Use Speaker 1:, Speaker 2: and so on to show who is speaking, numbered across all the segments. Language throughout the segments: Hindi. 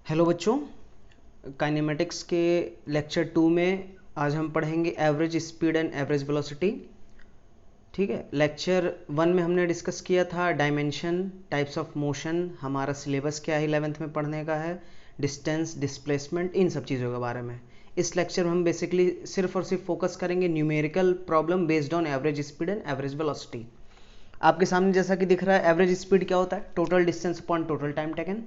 Speaker 1: हेलो बच्चों, काइनेमेटिक्स के लेक्चर 2 में आज हम पढ़ेंगे average speed and average velocity. ठीक है, लेक्चर 1 में हमने डिस्कस किया था डायमेंशन, टाइप्स ऑफ मोशन, हमारा सिलेबस क्या है 11th में पढ़ने का है, डिस्टेंस, डिस्प्लेसमेंट, इन सब चीज़ों के बारे में। इस लेक्चर में हम बेसिकली सिर्फ और सिर्फ फोकस करेंगे numerical problem based on average speed and average velocity. आपके सामने जैसा कि दिख रहा है, एवरेज स्पीड क्या होता है? Total distance upon total time taken.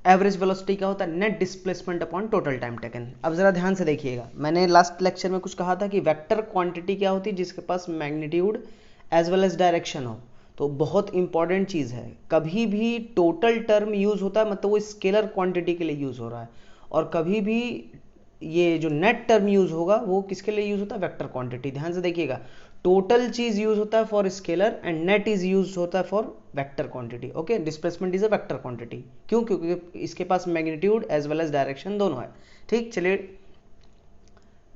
Speaker 1: Average velocity क्या होता है? Net displacement upon total time taken. अब जरा ध्यान से देखिएगा, मैंने लास्ट लेक्चर में कुछ कहा था कि वेक्टर क्वांटिटी क्या होती है? जिसके पास magnitude as well as direction हो। तो बहुत इंपॉर्टेंट चीज है, कभी भी टोटल टर्म यूज होता है मतलब वो स्केलर क्वांटिटी के लिए यूज हो रहा है, और कभी भी ये जो नेट टर्म यूज होगा वो किसके लिए यूज होता है? Vector quantity. ध्यान से देखिएगा, टोटल चीज यूज होता है for scalar and net is use होता है for vector quantity. Okay, displacement is a vector quantity. क्यों? क्योंकि इसके पास magnitude as well as direction दोनों है। ठीक, चलिए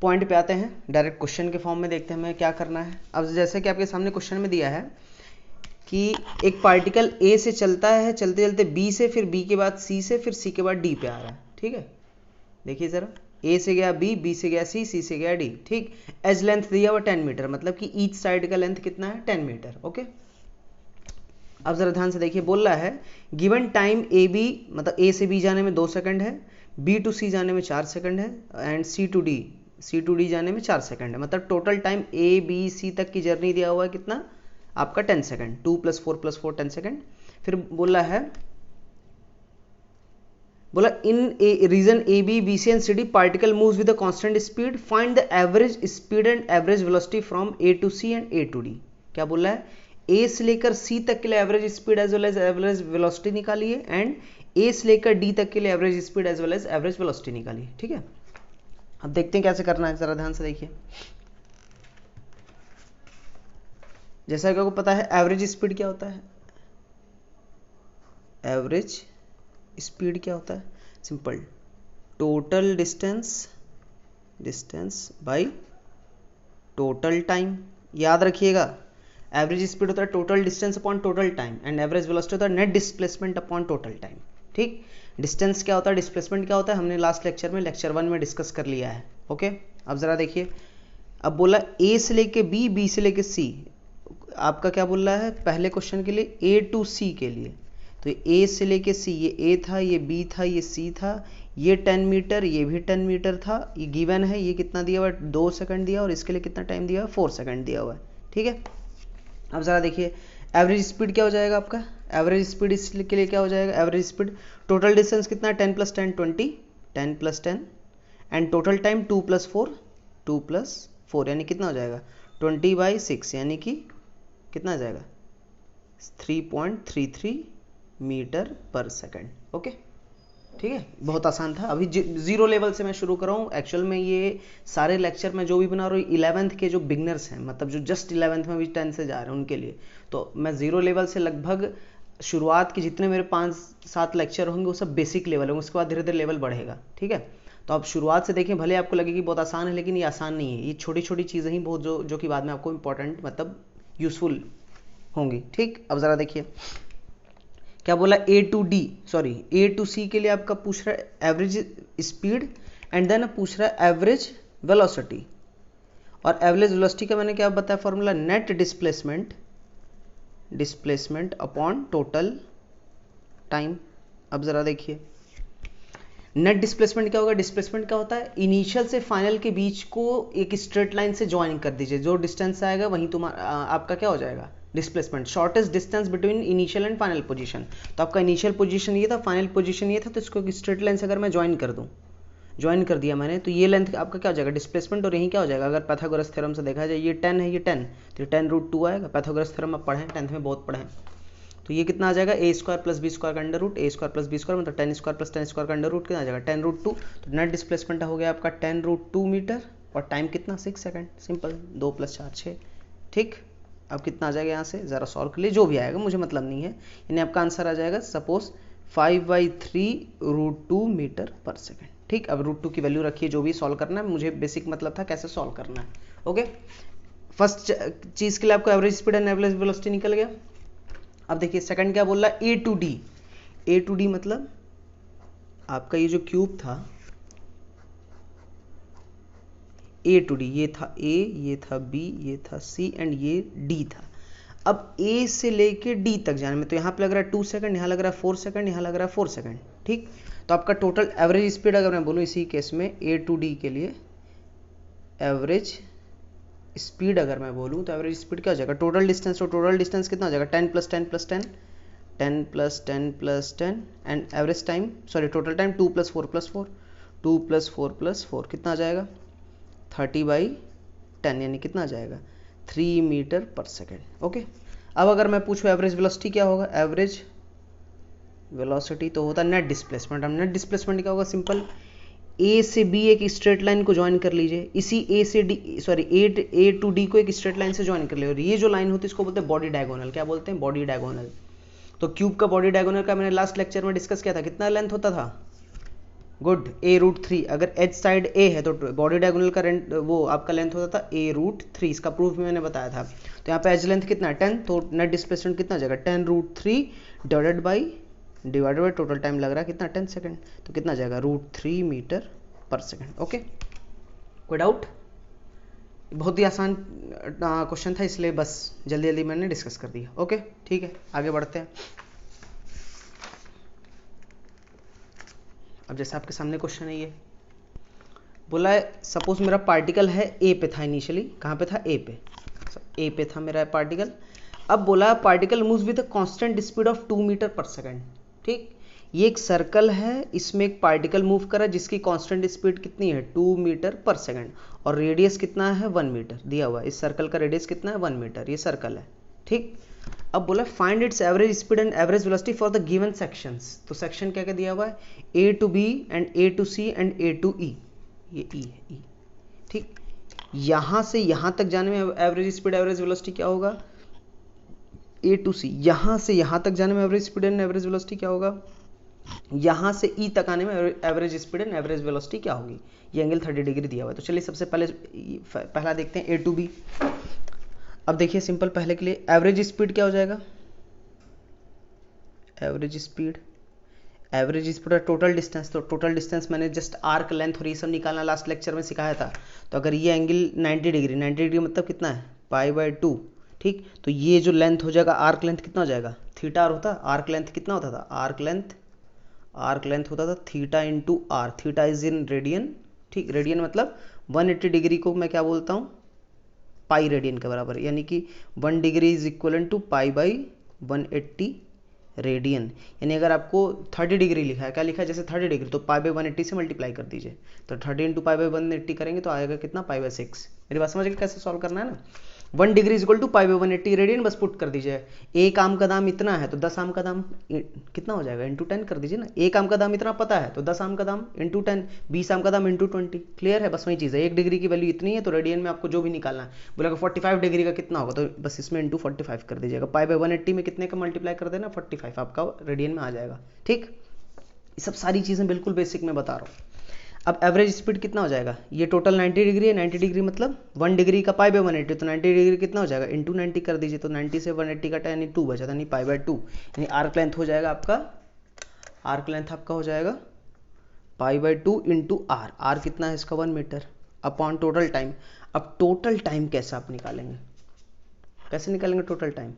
Speaker 1: पॉइंट पे आते हैं, डायरेक्ट क्वेश्चन के फॉर्म में देखते हैं हमें क्या करना है। अब जैसे कि आपके सामने क्वेश्चन में दिया है कि एक पार्टिकल ए से चलता है, चलते चलते बी से, फिर बी के बाद सी से, फिर सी के बाद डी पे आ रहा है। ठीक है, देखिए जरा, ए से गया बी, बी से गया सी, सी से गया डी। ठीक, एज लेंथ दिया हुआ 10 मीटर, मतलब कि ईच साइड का लेंथ कितना है? 10 मीटर। ओके, अब जरा ध्यान से देखिए, बोल रहा है गिवन टाइम ए बी, मतलब ए से बी जाने में 2 सेकंड है, बी टू सी जाने में 4 सेकंड है, एंड सी टू डी जाने में 4 सेकंड है। मतलब total time A B C तक की जर्नी दिया हुआ है कितना? आपका 10 सेकंड। 2 + 4 + 4 10 सेकंड। फिर बोला है, बोला in region A B B C and C D particle moves with a constant speed, find the average speed and average velocity from A to C and A to D. क्या बोला है? ए से लेकर सी तक के लिए average speed as well as average velocity निकालिए, एंड ए से लेकर डी तक के लिए average speed as well as average velocity निकालिए। ठीक है, अब देखते हैं कैसे करना है, जरा ध्यान से देखिए। जैसा कि आपको पता है एवरेज स्पीड क्या होता है? एवरेज स्पीड क्या होता है? Simple, total distance by total time. याद रखिएगा, एवरेज स्पीड होता है total distance upon total time, and average velocity होता है net displacement upon total time. ठीक, डिस्टेंस क्या होता है, डिस्प्लेसमेंट क्या होता है, हमने लास्ट लेक्चर में लेक्चर 1 में डिस्कस कर लिया है। ओके, अब जरा देखिए, अब बोला ए से लेके बी, बी से लेके सी। आपका क्या बोल रहा है पहले क्वेश्चन के लिए? ए टू सी के लिए। तो ए से लेके सी, ये ए था, ये बी था, ये सी था, ये 10 मीटर, ये भी 10 मीटर था, ये गिवन है। ये कितना दिया हुआ है? 2 सेकंड दिया, और इसके लिए कितना टाइम दिया हुआ है? 4 सेकंड दिया हुआ है। ठीक है, अब ज़रा देखिए एवरेज स्पीड क्या हो जाएगा आपका? एवरेज स्पीड इसके लिए क्या हो जाएगा? एवरेज स्पीड, टोटल डिस्टेंस कितना है? 10 + 10 20, 10 + 10, एंड टोटल टाइम 2 + 4, 2 + 4 यानी कितना हो जाएगा? 20/6, यानी कि कितना आ जाएगा? 3.33 मीटर पर सेकंड। ओके, ठीक है, बहुत आसान था। अभी जीरो लेवल से मैं शुरू कर रहा हूँ। एक्चुअल में ये सारे लेक्चर में जो भी बना रहा हूँ 11th के जो बिगनर्स हैं, मतलब जो जस्ट 11th में भी 10 से जा रहे हैं उनके लिए, तो मैं जीरो लेवल से लगभग शुरुआत के जितने मेरे 5-7 लेक्चर होंगे वो सब बेसिक लेवल होंगे, उसके बाद धीरे धीरे लेवल बढ़ेगा। ठीक है, तो आप शुरुआत से देखें, भले आपको लगे कि बहुत आसान है, लेकिन ये आसान नहीं है। ये छोटी छोटी चीज़ें ही बहुत जो कि बाद में आपको इंपॉर्टेंट मतलब यूजफुल होंगी। ठीक, अब ज़रा देखिए क्या बोला, A to D, sorry A to C के लिए आपका पूछ रहा है एवरेज स्पीड, एंड देन पूछ रहा है एवरेज वेलोसिटी। और एवरेज वेलोसिटी का मैंने क्या बताया formula? Net displacement upon total time. अब जरा देखिए, नेट डिस्प्लेसमेंट क्या होगा? डिस्प्लेसमेंट क्या होता है? इनिशियल से फाइनल के बीच को एक स्ट्रेट लाइन से ज्वाइन कर दीजिए, जो डिस्टेंस आएगा वहीं तुम्हारा आपका क्या हो जाएगा? Displacement. Shortest distance between initial and final position. तो आपका इनिशियल पोजीशन ये था, फाइनल पोजीशन ये था, तो इसको एक स्ट्रेट लाइन से अगर मैं ज्वाइन कर दूं, ज्वाइन कर दिया मैंने, तो ये लेंथ आपका क्या हो जाएगा? डिस्प्लेसमेंट। और यहीं क्या हो जाएगा? अगर पैथागोरस थ्योरम से देखा जाए, ये 10 है, ये 10, तो 10√2 आएगा। पैथागोरस थ्योरम आप पढ़ें, 10th में बहुत पढ़ें। तो ये कितना आ जाएगा? a² + b² का अंडर रूट, a² + b² मतलब 10² + 10² का अंडर रूट कितना आ जाएगा? 10√2। तो नेट डिस्प्लेसमेंट हो गया आपका 10√2 मीटर, और टाइम कितना? 6 सेकंड। सिंपल, 2 + 4 6। ठीक, अब कितना आ जाएगा यहाँ से? ज़रा सॉल्व कर लिए, जो भी आएगा मुझे मतलब नहीं है। यानी आपका आंसर आ जाएगा सपोज 5/3√2 मीटर पर सेकंड। ठीक, अब √2 की वैल्यू रखिए, जो भी सॉल्व करना है, मुझे बेसिक मतलब था कैसे सॉल्व करना है। ओके, फर्स्ट चीज़ के लिए आपको average speed and average velocity निकल गया। अब देखिए सेकंड क्या बोल रहा है? ए टू डी मतलब आपका ये जो क्यूब था A to D, ये था A, ये था B, ये था C एंड ये D था। अब A से लेके D तक जाने में तो यहाँ पे लग रहा है 2 सेकंड, यहाँ लग रहा है 4 सेकंड, यहाँ लग रहा है 4 सेकंड। ठीक, तो आपका टोटल एवरेज स्पीड अगर मैं बोलूँ इसी केस में A to D के लिए एवरेज स्पीड अगर मैं बोलूँ तो एवरेज स्पीड क्या हो जाएगा, टोटल डिस्टेंस, तो टोटल डिस्टेंस कितना हो जाएगा 10 + 10 + 10, 10 + 10 + 10 and average time, sorry total time 2 + 4 + 4, 2 + 4 + 4 कितना आ जाएगा 30/10, यानी कितना आ जाएगा 3 मीटर पर सेकेंड। ओके, अब अगर मैं पूछूँ एवरेज वेलोसिटी क्या होगा, एवरेज वेलोसिटी तो होता है नेट डिस्प्लेसमेंट। अब नेट डिस्प्लेसमेंट क्या होगा, सिंपल ए से बी एक स्ट्रेट लाइन को ज्वाइन कर लीजिए, इसी ए से D, sorry A to D को एक स्ट्रेट लाइन से ज्वाइन कर लीजिए, और ये जो लाइन होती है इसको बोलते हैं बॉडी डायगोनल। क्या बोलते हैं, बॉडी डायगोनल। तो क्यूब का बॉडी डायगोनल का मैंने लास्ट लेक्चर में डिस्कस किया था, कितना लेंथ होता था, गुड, A√3। अगर एच साइड A है तो बॉडी डायगोनल का वो आपका लेंथ होता था A√3, इसका प्रूफ भी मैंने बताया था। तो यहाँ पे एज लेंथ कितना है 10, तो नेट डिस्प्लेसमेंट कितना आ जाएगा 10√3 डिवाइडेड बाई टोटल टाइम लग रहा है कितना 10 सेकंड, तो कितना आ जाएगा √3 मीटर पर सेकंड। ओके, कोई डाउट, बहुत ही आसान क्वेश्चन था इसलिए बस जल्दी जल्दी मैंने डिस्कस कर दिया। ओके ठीक है, आगे बढ़ते हैं। अब जैसे आपके सामने क्वेश्चन है, ये बोला है सपोज मेरा पार्टिकल है ए पे था इनिशियली, कहाँ पे था ए पे था मेरा पार्टिकल। अब बोला particle moves with a constant speed of 2 metre per second. ठीक, ये एक सर्कल है, इसमें एक पार्टिकल मूव कर रहा है जिसकी कांस्टेंट स्पीड कितनी है 2 मीटर पर सेकंड, और रेडियस कितना है 1 मीटर दिया हुआ है। इस सर्कल का रेडियस कितना है 1 मीटर, ये सर्कल है। ठीक, अब बोला find its average speed and average velocity for the given sections. तो सेक्शन क्या क्या दिया हुआ है, A to B and A to C and A to E, ये E है E। ठीक, यहां से यहां तक जाने में एवरेज स्पीड एवरेज वेलोसिटी क्या होगा, A to C। यहां से यहां तक जाने में average speed and average velocity क्या होगा, यहां से E तक आने में average speed and average velocity क्या होगी। ये एंगल 30 डिग्री दिया हुआ है। तो चलिए सबसे पहला देखते हैं A to B। अब देखिए सिंपल, पहले के लिए एवरेज स्पीड क्या हो जाएगा, एवरेज स्पीड टोटल डिस्टेंस। तो टोटल डिस्टेंस मैंने जस्ट आर्क लेंथ और ये सब निकालना लास्ट लेक्चर में सिखाया था। तो अगर ये एंगल 90 डिग्री मतलब कितना है π/2। ठीक, तो ये जो लेंथ हो जाएगा आर्क लेंथ कितना हो जाएगा, थीटा आर होता, आर्क लेंथ कितना होता था, आर्क लेंथ होता था theta into R, theta is in radian. ठीक, रेडियन मतलब 180 डिग्री को मैं क्या बोलता हूँ, पाई रेडियन के बराबर, यानी कि 1 degree is equal to π/180 radian. यानी अगर आपको 30 डिग्री लिखा है, क्या लिखा है, जैसे 30 डिग्री तो π/180 से मल्टीप्लाई कर दीजिए, तो 30 इंटू π/180 करेंगे तो आएगा कितना π/6। मेरी बात समझ गए कैसे सॉल्व करना है ना। 1 degree is equal to π/180 radian, बस पुट कर दीजिए। एक आम का दाम इतना है तो 10 आम का दाम कितना हो जाएगा, इंटू 10 कर दीजिए ना। एक आम का दाम इतना पता है तो 10 आम का दाम इंटू 10, 20 आम का दाम इंटू 20। क्लियर है, बस वही चीज़ है। 1 डिग्री की वैल्यू इतनी है तो रेडियन में आपको जो भी निकालना है, बोलेगा 45 डिग्री का कितना होगा, तो बस इसमें इंटू 45 कर दीजिएगा। π/180 में कितने का मल्टीप्लाई कर देना, 45 आपका रेडियन में आ जाएगा। ठीक, ये सब सारी चीज़ें बिल्कुल बेसिक में बता रहा हूँ। अब एवरेज स्पीड कितना हो जाएगा, ये टोटल 90 डिग्री है, 90 डिग्री मतलब 1 डिग्री का π/180, तो 90 डिग्री कितना हो जाएगा इंटू 90 कर दीजिए, तो 90 से 180 का यानी 2 बचा था, यानी π/2, यानी आर्क लेंथ हो जाएगा आपका, आर्क लेंथ आपका हो जाएगा π/2 इंटू आर। आर कितना है इसका 1 मीटर अपॉन टोटल टाइम। अब टोटल टाइम कैसे आप निकालेंगे, कैसे निकालेंगे टोटल टाइम,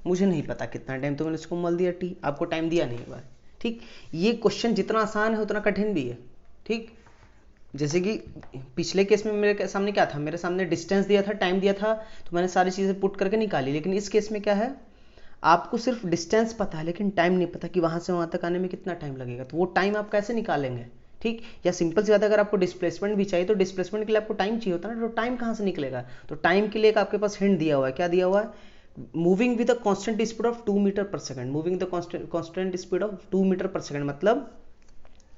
Speaker 1: मुझे नहीं पता कितना टाइम, तो मैंने इसको मल दिया टी, आपको टाइम दिया नहीं हुआ है। ठीक, ये क्वेश्चन जितना आसान है उतना कठिन भी है। ठीक, जैसे कि पिछले केस में मेरे सामने क्या था, मेरे सामने डिस्टेंस दिया था, टाइम दिया था, तो मैंने सारी चीज़ें पुट करके निकाली। लेकिन इस केस में क्या है, आपको सिर्फ डिस्टेंस पता है लेकिन टाइम नहीं पता कि वहाँ से वहाँ तक आने में कितना टाइम लगेगा, तो वो टाइम आप कैसे निकालेंगे। ठीक, या सिंपल सी बात है, अगर आपको डिस्प्लेसमेंट भी चाहिए तो डिस्प्लेसमेंट के लिए आपको टाइम चाहिए होता है ना, तो टाइम कहाँ से निकलेगा। तो टाइम के लिए एक आपके पास हिंट दिया हुआ है, क्या दिया हुआ है, moving with a constant speed of 2 metre per second. Moving the constant speed of 2 metre per second मतलब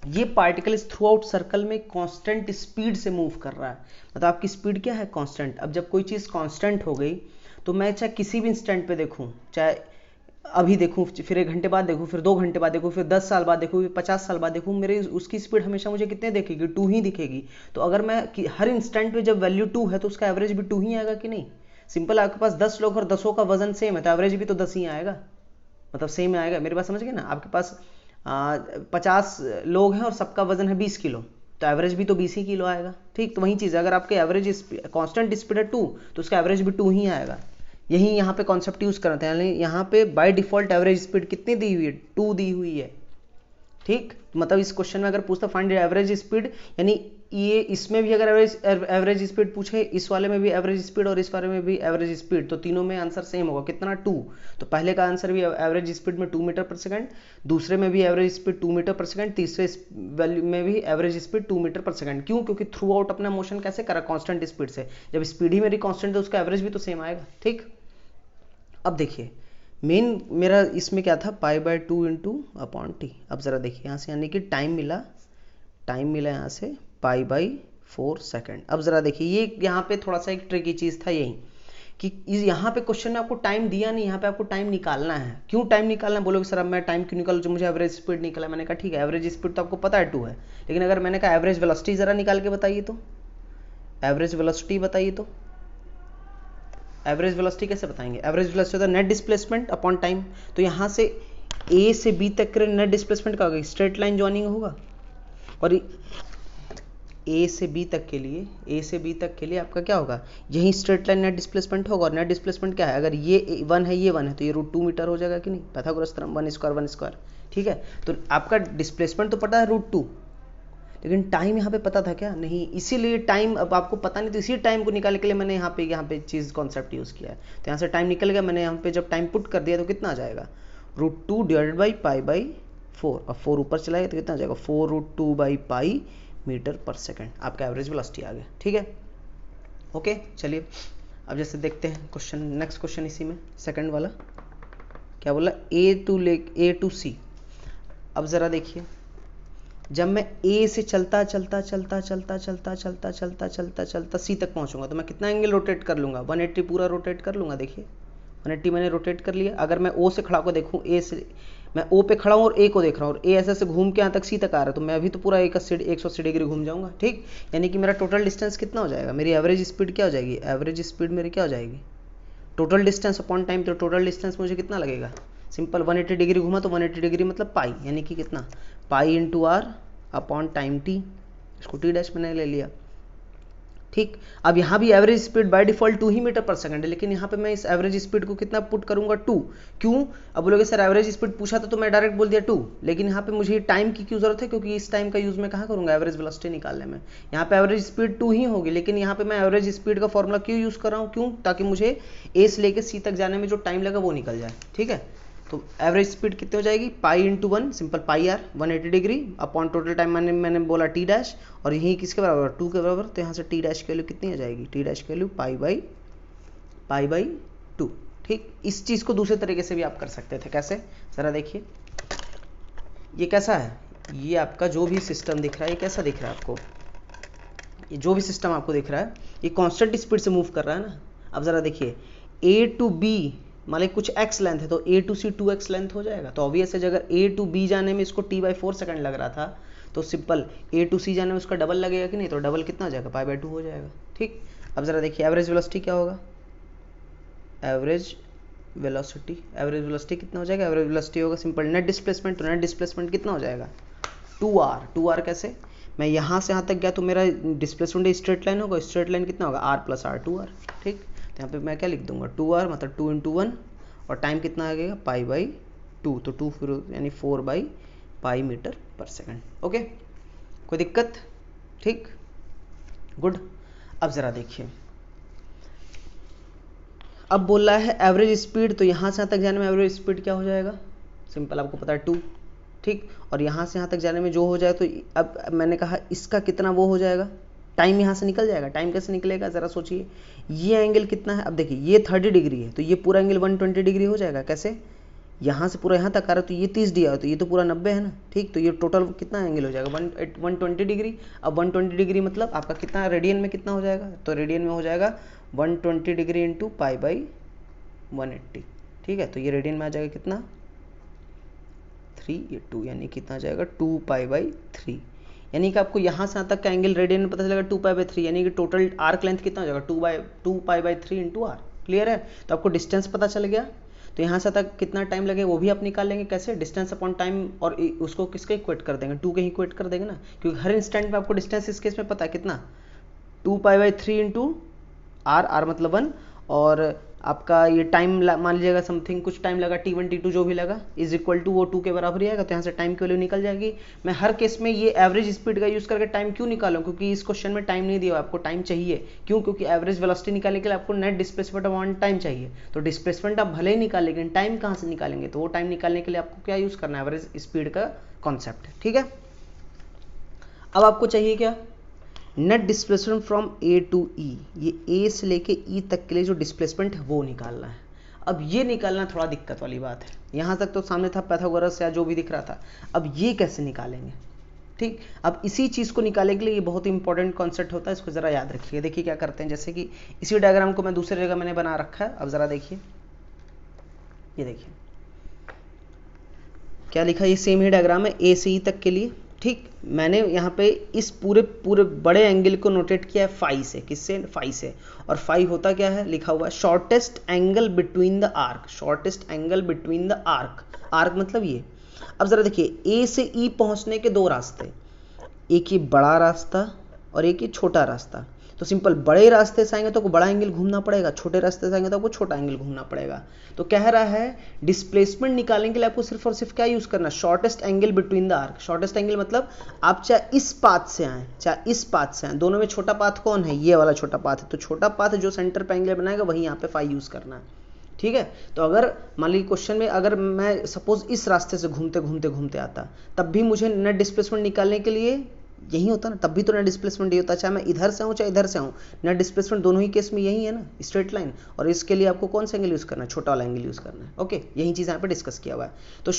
Speaker 1: ये पार्टिकल इस थ्रू आउट सर्कल में कांस्टेंट स्पीड से मूव कर रहा है, मतलब आपकी स्पीड क्या है, कांस्टेंट। अब जब कोई चीज़ कांस्टेंट हो गई तो मैं चाहे किसी भी इंस्टेंट पे देखूं, चाहे अभी देखूं, फिर 1 घंटे बाद देखूं, फिर 2 घंटे बाद देखूं, फिर 10 साल बाद देखूं, फिर 50 साल बाद देखूं, मेरे उसकी स्पीड हमेशा मुझे कितने दिखेगी, 2 ही दिखेगी। तो अगर मैं हर इंस्टेंट पे जब वैल्यू 2 है तो उसका एवरेज भी 2 ही आएगा कि नहीं। सिंपल, आपके पास 10 लोग और 10 का वजन सेम है तो एवरेज भी तो 10 ही आएगा, मतलब सेम आएगा। मेरी बात समझ गए ना। आपके पास 50 लोग हैं और सबका वजन है 20 किलो, तो एवरेज भी तो 20 ही किलो आएगा। ठीक, तो वही चीज़ है, अगर आपके एवरेज कांस्टेंट स्पीड है 2 तो उसका एवरेज भी 2 ही आएगा। यही यहाँ पे कॉन्सेप्ट यूज करते हैं, यानी यहाँ पे बाय डिफॉल्ट एवरेज स्पीड कितनी दी हुई है, 2 दी हुई है। ठीक, मतलब इस क्वेश्चन में अगर पूछता फाइंड एवरेज स्पीड, यानी ये इसमें भी अगर एवरेज स्पीड पूछे, इस वाले में भी एवरेज स्पीड और इस वाले में भी एवरेज स्पीड, तो तीनों में आंसर सेम होगा, कितना 2। तो पहले का आंसर भी एवरेज स्पीड में 2 मीटर पर सेकंड, दूसरे में भी average speed 2 metre per second, तीसरे वैल्यू में भी average speed 2 metre per second. क्यों? क्योंकि थ्रू आउट अपना मोशन कैसे करा, कांस्टेंट स्पीड से। जब स्पीड ही मेरी कांस्टेंट है तो उसका एवरेज भी तो सेम आएगा। ठीक, अब देखिए मेन मेरा इसमें क्या था, π/2 इंटू अपॉन टी। अब जरा देखिए यहाँ से, यानी कि टाइम मिला यहाँ से π/4 सेकेंड। अब जरा देखिए ये यहाँ पे थोड़ा सा एक ट्रिकी चीज़ था यही कि यहाँ पे क्वेश्चन में आपको टाइम दिया नहीं, यहाँ पे आपको टाइम निकालना है। क्यों टाइम निकालना है बोलोगे, सर अब मैं टाइम क्यों निकालूं, जो मुझे एवरेज स्पीड निकला। मैंने कहा ठीक है, एवरेज स्पीड तो आपको पता है 2 है, लेकिन अगर मैंने कहा एवरेज वेलोसिटी जरा निकाल के बताइए, तो एवरेज वेलोसिटी बताइए, तो एवरेज वेलोसिटी कैसे बताएंगे। एवरेज वेलोसिटी होता है नेट डिस्प्लेसमेंट अपॉन टाइम। तो यहाँ से ए से बी तक के नेट डिस्प्लेसमेंट का होगा, स्ट्रेट लाइन जॉइनिंग होगा, और ए से बी तक के लिए आपका क्या होगा, यही स्ट्रेट लाइन नेट डिस्प्लेसमेंट होगा। और नेट डिस्प्लेसमेंट क्या है, अगर ये 1 है, ये 1 है, तो ये √2 मीटर हो जाएगा कि नहीं, पाइथागोरस थ्योरम 1 स्क्वायर। ठीक है, तो आपका डिस्प्लेसमेंट तो पता है √2, लेकिन टाइम यहाँ पे पता था क्या, नहीं। इसीलिए टाइम अब आपको पता नहीं, तो इसी टाइम को निकालने के लिए मैंने यहाँ पे चीज़ कॉन्सेप्ट यूज़ किया है। तो यहाँ से टाइम निकल गया, मैंने यहाँ पे जब टाइम पुट कर दिया तो कितना आ जाएगा, √2 डिवाइडेड बाई π/4। अब 4 ऊपर चलाएगा तो कितना आ जाएगा, 4√2/π मीटर पर सेकेंड। आपका एवरेज वेलोसिटी आ गया। ठीक है, ओके। चलिए अब जैसे देखते हैं क्वेश्चन, नेक्स्ट क्वेश्चन इसी में सेकेंड वाला क्या बोला, A to C। अब ज़रा देखिए, जब मैं A से चलता सी तक पहुंचूंगा तो मैं कितना एंगल रोटेट कर लूंगा, 180 पूरा रोटेट कर लूंगा। देखिए 180 मैंने रोटेट कर लिया। अगर मैं O से खड़ा होकर देखूं, A से मैं O पे खड़ा हूं और A को देख रहा हूं, और A ऐसे घूम के यहाँ तक C तक आ रहा है, तो मैं अभी तो पूरा 180 डिग्री घूम जाऊंगा। ठीक, यानी कि मेरा टोटल डिस्टेंस कितना हो जाएगा, मेरी एवरेज स्पीड क्या हो जाएगी, एवरेज स्पीड मेरी क्या हो जाएगी, टोटल डिस्टेंस अपॉन टाइम। तो टोटल डिस्टेंस मुझे कितना लगेगा, सिंपल 180 डिग्री घूमा तो 180 डिग्री मतलब पाई, यानी कि कितना, pi into R upon time T, इसको टी डैश मैंने ले लिया। ठीक, अब यहाँ भी एवरेज स्पीड बाय डिफॉल्ट 2 ही मीटर पर सेकंड है, लेकिन यहाँ पे मैं इस एवरेज स्पीड को कितना पुट करूंगा, 2। क्यों, अब बोलोगे सर एवरेज स्पीड पूछा था तो मैं डायरेक्ट बोल दिया 2, लेकिन यहाँ पे मुझे टाइम की क्यों जरूरत है, क्योंकि इस टाइम का यूज मैं कहाँ करूंगा, एवरेज वेलोसिटी निकालने में। यहाँ पे एवरेज स्पीड 2 ही होगी, लेकिन यहाँ पे मैं एवरेज स्पीड का फॉर्मूला क्यों यूज कर रहा हूँ, क्यों, ताकि मुझे ए से लेकर सी तक जाने में जो टाइम लगा वो निकल जाए। ठीक है, तो एवरेज स्पीड कितनी हो जाएगी, π/1 simple pi r 180 degree upon total time मैंने बोला टी डैश, और यही किसके बराबर, 2 के बराबर। तो यहाँ से टी डैश की वैल्यू कितनी आ जाएगी, टी डैश की वैल्यू π/2। ठीक, इस चीज़ को दूसरे तरीके से भी आप कर सकते थे, कैसे, ज़रा देखिए। ये कैसा है, ये आपका जो भी सिस्टम दिख रहा है, ये कैसा दिख रहा है आपको, ये जो भी सिस्टम आपको दिख रहा है ये कांस्टेंट स्पीड से मूव कर रहा है ना। अब ज़रा देखिए, A to B मान ली कुछ x लेंथ है, तो A to C 2x length हो जाएगा। तो ऑब्वियस है, अगर A to B जाने में इसको t/4 सेकंड लग रहा था, तो सिंपल A to C जाने में उसका डबल लगेगा कि नहीं, तो डबल कितना हो जाएगा, π/2 हो जाएगा। ठीक, अब ज़रा देखिए एवरेज वेलोसिटी क्या होगा, एवरेज वेलोसिटी कितना हो जाएगा, एवरेज वेलोसिटी होगा सिंपल नेट डिस्प्लेसमेंट। तो नेट डिस्प्लेसमेंट कितना हो जाएगा, 2r कैसे, मैं यहाँ से यहाँ तक गया तो मेरा डिस्प्लेसमेंट स्ट्रेट लाइन होगा, स्ट्रेट लाइन कितना होगा, r + r 2r। ठीक, तो यहाँ पे मैं क्या लिख दूंगा, 2r मतलब 2 × 1, और टाइम कितना आ गया, π/2, तो 2 फिर यानी 4/π मीटर पर सेकंड। ओके, कोई दिक्कत, ठीक, गुड। अब ज़रा देखिए, अब बोल रहा है एवरेज स्पीड, तो यहाँ से यहाँ तक जाने में एवरेज स्पीड क्या हो जाएगा, सिंपल आपको पता है 2। ठीक, और यहाँ से यहाँ तक जाने में जो हो जाए, तो अब मैंने कहा इसका कितना वो हो जाएगा, टाइम यहाँ से निकल जाएगा। टाइम कैसे निकलेगा, ज़रा सोचिए। ये एंगल कितना है, अब देखिए ये 30 डिग्री है, तो ये पूरा एंगल 120 डिग्री हो जाएगा। कैसे, यहाँ से पूरा यहाँ तक आ रहा है, तो ये 30 दिया है, तो ये तो पूरा 90 है ना। ठीक, तो ये टोटल कितना एंगल हो जाएगा, 120 डिग्री। अब 120 डिग्री मतलब आपका कितना, रेडियन में कितना हो जाएगा, तो रेडियन में हो जाएगा 120 डिग्री इंटू π/180। ठीक है, तो ये रेडियन में आ जाएगा कितना, 3, ये 2, यानी कितना आ जाएगा 2π/3। यानी कि आपको यहाँ से यहाँ तक का एंगल रेडियन में पता चलेगा 2π/3, यानी कि टोटल आर्क लेंथ कितना हो जाएगा 2π/3 इंटू आर। क्लियर है, तो आपको डिस्टेंस पता चल गया। तो यहाँ से तक कितना टाइम लगे वो भी आप निकाल लेंगे। कैसे? डिस्टेंस अपॉन टाइम, और उसको किसके इक्वेट कर देंगे? 2 के ही इक्वेट कर देंगे ना, क्योंकि हर इंस्टेंट में आपको डिस्टेंस इस केस में पता है कितना, 2π/3 इंटू आर मतलब 1, और आपका ये टाइम मान लीजिएगा समथिंग कुछ टाइम लगा, t1 t2 जो भी लगा, इज इक्वल टू वो 2 के बराबर ही आएगा। तो यहाँ से टाइम की वैल्यू निकल जाएगी। मैं हर केस में ये एवरेज स्पीड का यूज करके टाइम क्यों निकालूं? क्योंकि इस क्वेश्चन में टाइम नहीं दिया, आपको टाइम चाहिए। क्यों? क्योंकि एवरेज वेलोसिटी निकालने के लिए आपको नेट डिस्प्लेसमेंट अपॉन टाइम चाहिए। तो डिस्प्लेसमेंट आप भले ही निकाल, लेकिन टाइम कहाँ से निकालेंगे? तो वो टाइम निकालने के लिए आपको क्या यूज करना है? एवरेज स्पीड का कॉन्सेप्ट। ठीक है, अब आपको चाहिए क्या? Net displacement from A to E. ये ए से लेके ई तक के लिए जो डिस्प्लेसमेंट है वो निकालना है। अब ये निकालना थोड़ा दिक्कत वाली बात है। यहाँ तक तो सामने था पाइथागोरस या जो भी दिख रहा था, अब ये कैसे निकालेंगे? ठीक, अब इसी चीज़ को निकालने के लिए ये बहुत इंपॉर्टेंट कॉन्सेप्ट होता है, इसको ज़रा याद रखिए। देखिए क्या करते हैं, जैसे कि इसी डायग्राम को मैं दूसरी जगह मैंने बना रखा है। अब ज़रा देखिए, ये देखिए क्या लिखा है, ये सेम ही डायग्राम है ए से ई तक के लिए। ठीक, मैंने यहाँ पे इस पूरे बड़े एंगल को नोटेट किया है फाई से। किससे? फाई से। और फाई होता क्या है? लिखा हुआ है shortest angle between the arc. Shortest angle between the arc. Arc मतलब ये। अब जरा देखिए, ए से ई पहुंचने के दो रास्ते, एक ये बड़ा रास्ता और एक ये छोटा रास्ता। तो सिंपल, बड़े रास्ते से आएंगे तो आपको बड़ा एंगल घूमना पड़ेगा, छोटे रास्ते से आएंगे तो आपको छोटा एंगल घूमना पड़ेगा। तो कह रहा है डिस्प्लेसमेंट निकालने के लिए आपको सिर्फ और सिर्फ क्या यूज करना है? Shortest angle between the arc. Shortest angle मतलब आप चाहे इस पाथ से आए चाहे इस पाथ से आए, दोनों में छोटा पाथ कौन है? ये वाला छोटा पाथ है। तो छोटा पाथ जो सेंटर पे एंगल बनाएगा वही यहाँ पे फाई यूज करना है। ठीक है, तो अगर मान लीजिए क्वेश्चन में अगर मैं सपोज इस रास्ते से घूमते घूमते घूमते आता, तब भी मुझे नेट डिस्प्लेसमेंट निकालने के लिए यही होता ना, तब भी तो नेट डिस्प्लेसमेंट यही होता है, चाहे मैं इधर से आऊँ चाहे इधर से आऊँ, नेट डिस्प्लेसमेंट दोनों ही केस में यही है ना, स्ट्रेट लाइन। और इसके लिए आपको कौन सा एंगल यूज करना है? छोटा वाला एंगल यूज करना है। ओके, यही चीज़ यहाँ पे डिस्कस किया हुआ है। तो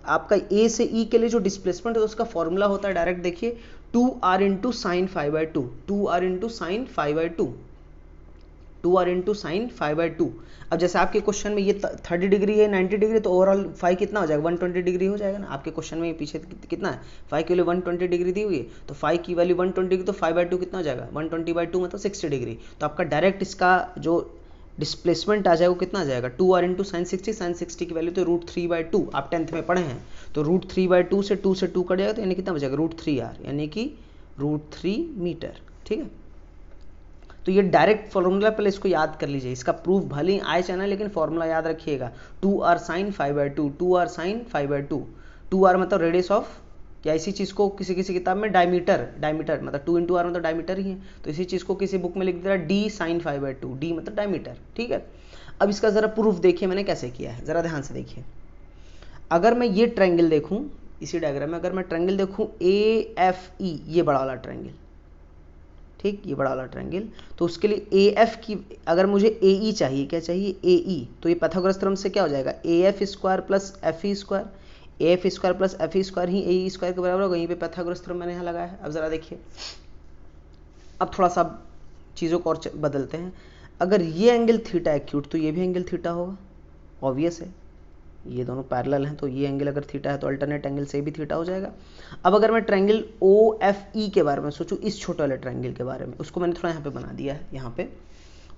Speaker 1: आपका ए से ई के लिए जो डिस्प्लेसमेंट है उसका फॉर्मूला होता है डायरेक्ट, देखिए 2r into sine 5/2, 2r into sine 5/2, 2r into sine 5/2। अब जैसे आपके क्वेश्चन में ये 30 डिग्री है, 90 डिग्री, तो ओवरऑल फाई कितना हो जाएगा? 120 डिग्री हो जाएगा ना। आपके क्वेश्चन में पीछे कितना है? फाई की वैल्यू 120 डिग्री दी हुई है, तो फाई की वैल्यू 120 डिग्री, तो 5/2 कितना हो जाएगा? 120/2 मतलब 60 डिग्री। तो आपका डायरेक्ट इसका जो डिस्प्लेसमेंट आ जाएगा वो कितना आ जाएगा? 2r into sine 60। साइन 60 की वैल्यू तो √3/2, आप 10th में पढ़े हैं। तो √3/2 से 2 से 2 कट जाएगा, तो यानी कितना बचेगा? √3r, यानी कि √3 मीटर। ठीक है, तो ये डायरेक्ट फॉर्मूला, पहले इसको याद कर लीजिए। इसका प्रूफ भले ही आए चाहे ना, लेकिन फॉर्मूला याद रखिएगा। 2r sign 5/2, 2r sign 5/2। 2r मतलब रेडियस ऑफ, या इसी चीज़ को किसी किसी किताब में डायमीटर मतलब 2 इंटू आर मतलब डायमीटर ही है। तो इसी चीज़ को किसी बुक में लिख दिया d साइन 5/2, d मतलब डायमीटर। ठीक है, अब इसका ज़रा प्रूफ देखिए मैंने कैसे किया है, ज़रा ध्यान से देखिए। अगर मैं ये ट्रायंगल देखूँ, इसी डायग्राम में अगर मैं ट्रायंगल देखूँ AFE, ये बड़ा वाला ट्रायंगल, ठीक, ये बड़ा वाला ट्रायंगल, तो उसके लिए AF की, अगर मुझे AE चाहिए, क्या चाहिए? AE, तो ये पाइथागोरस थ्योरम से क्या हो जाएगा? AF square plus FE square, AF square plus FE square ही AE स्क्वायर के बराबर होगा। यहीं पे पाइथागोरस थ्योरम मैंने यहाँ लगाया है। अब जरा देखिए, अब थोड़ा सा चीज़ों को और बदलते हैं। अगर ये एंगल थीटा एक्यूट, तो ये भी एंगल थीटा होगा, ऑब्वियस है, ये दोनों पैरेलल हैं, तो ये एंगल अगर थीटा है तो अल्टरनेट एंगल से भी थीटा हो जाएगा। अब अगर मैं ट्रायंगल OFE के बारे में सोचूं, इस छोटे वाले ट्रायंगल के बारे में, उसको मैंने थोड़ा यहाँ पे बना दिया है यहाँ पे,